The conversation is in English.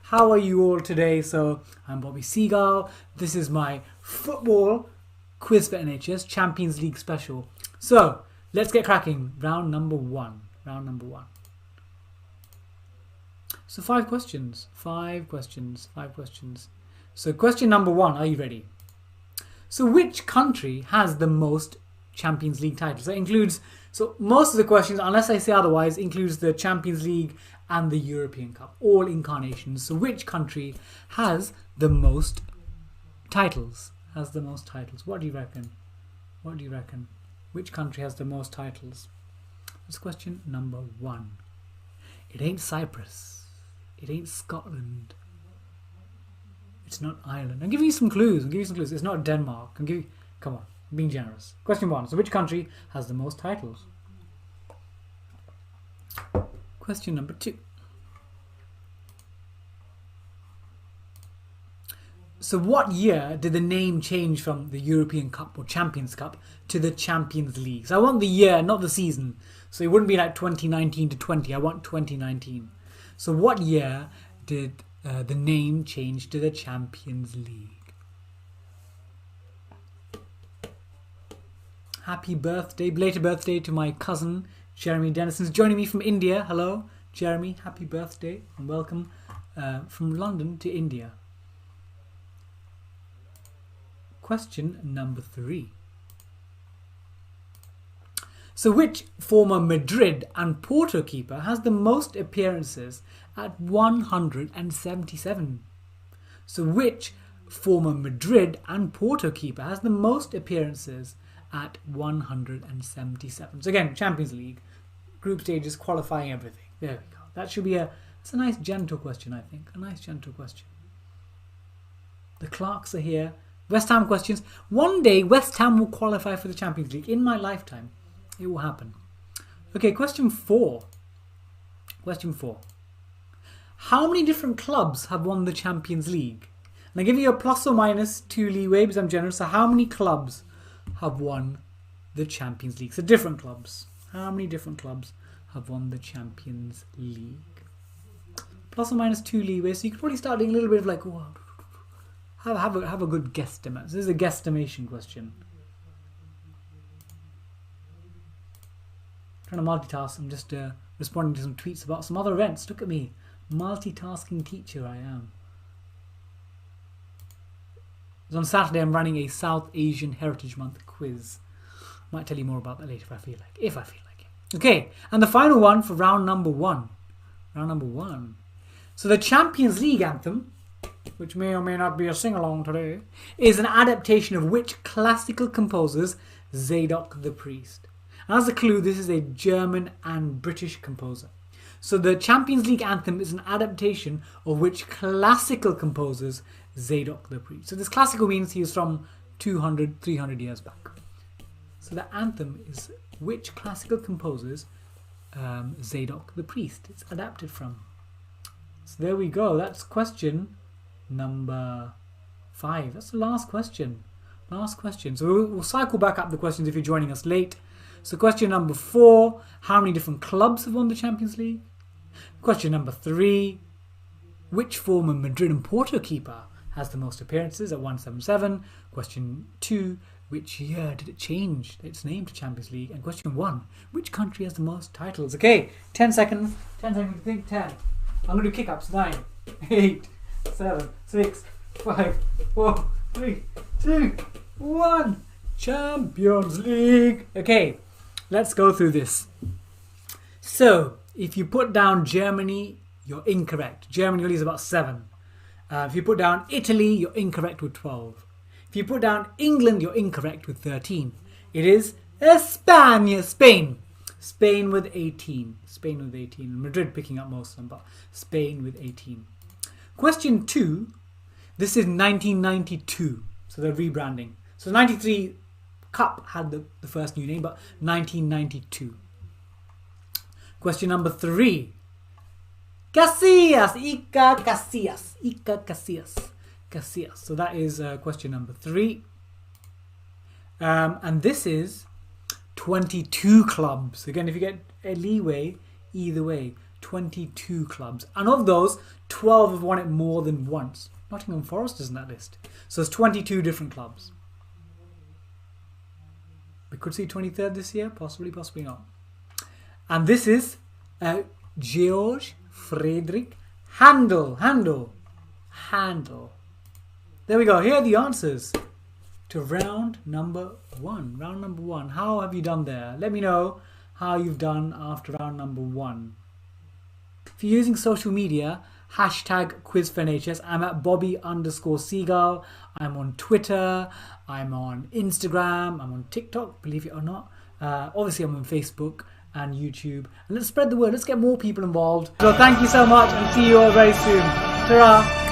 How are you all today? So I'm Bobby Seagull. This is my football quiz for NHS Champions League special. So let's get cracking. Round number one. So five questions. So question number one, are you ready? So which country has the most Champions League titles? That includes, so most of the questions, unless I say otherwise, includes the Champions League and the European Cup, all incarnations. So which country has the most titles? What do you reckon? Which country has the most titles? That's question number one. It ain't Cyprus. It ain't Scotland. It's not Ireland. I'm giving you some clues. It's not Denmark. Come on, I'm being generous. Question one. So which country has the most titles? Question number two. So what year did the name change from the European Cup or Champions Cup to the Champions League? So I want the year, not the season. So it wouldn't be like 2019 to 20. I want 2019. So what year did the name change to the Champions League? Happy birthday, belated birthday to my cousin Jeremy Dennison's joining me from India. Hello, Jeremy. Happy birthday and welcome from London to India. Question number three. So which former Madrid and Porto keeper has the most appearances at 177? So which former Madrid and Porto keeper has the most appearances at 177? So again, Champions League, group stages, qualifying, everything. There we go. That should be it's a nice gentle question, I think. A nice gentle question. The Clarks are here. West Ham questions. One day West Ham will qualify for the Champions League. In my lifetime, it will happen. Okay, question four. How many different clubs have won the Champions League? And I give you a plus or minus 2 leeway because I'm generous. So how many clubs have won the Champions League? So different clubs. How many different clubs have won the Champions League? Plus or minus 2 leeway. So you could probably start doing a little bit of like, whoa, have a good guesstimate. So this is a guesstimation question. Trying to multitask. I'm just responding to some tweets about some other events. Look at me. Multitasking teacher I am. So on Saturday I'm running a South Asian Heritage Month quiz. Might tell you more about that later if I feel like it. Okay, and the final one for round number one. So the Champions League anthem, which may or may not be a sing-along today, is an adaptation of which classical composer's Zadok the Priest? And as a clue, this is a German and British composer. So the Champions League anthem is an adaptation of which classical composer's Zadok the Priest? So this classical means he was from 200, 300 years back. So the anthem is which classical composer's Zadok the Priest it's adapted from. So there we go. That's question number 5. That's the last question. So we'll cycle back up the questions if you're joining us late. So question number 4, how many different clubs have won the Champions League? Question number 3, which former Madrid and Porto keeper has the most appearances at 177? Question 2, which year did it change its name to Champions League? And question 1, which country has the most titles? Okay, 10 seconds. 10 seconds to think. 10. I'm going to do kick-ups. 9, 8, 7, 6, 5, 4, 3, 2, 1. Champions League. Okay, let's go through this. So, if you put down Germany, you're incorrect. Germany only is about 7. If you put down Italy, you're incorrect with 12. If you put down England, you're incorrect with 13. It is Spain. Spain with 18. Madrid picking up most of them, but Spain with 18. Question 2. This is 1992. So they're rebranding. So 93 Cup had the first new name, but 1992. Question number 3. Iker Casillas. So that is question number 3. And this is 22 clubs. Again, if you get a leeway, either way. 22 clubs. And of those, 12 have won it more than once. Nottingham Forest is in that list. So it's 22 different clubs. We could see 23rd this year. Possibly, possibly not. And this is Georg Friedrich Handel. There we go. Here are the answers to round number 1. Round number 1. How have you done there? Let me know how you've done after round number 1. If you're using social media, hashtag #QuizFanHS. I'm at Bobby_Seagull. I'm on Twitter. I'm on Instagram. I'm on TikTok, believe it or not. Obviously, I'm on Facebook and YouTube. And let's spread the word. Let's get more people involved. So thank you so much and see you all very soon. Ta-ra!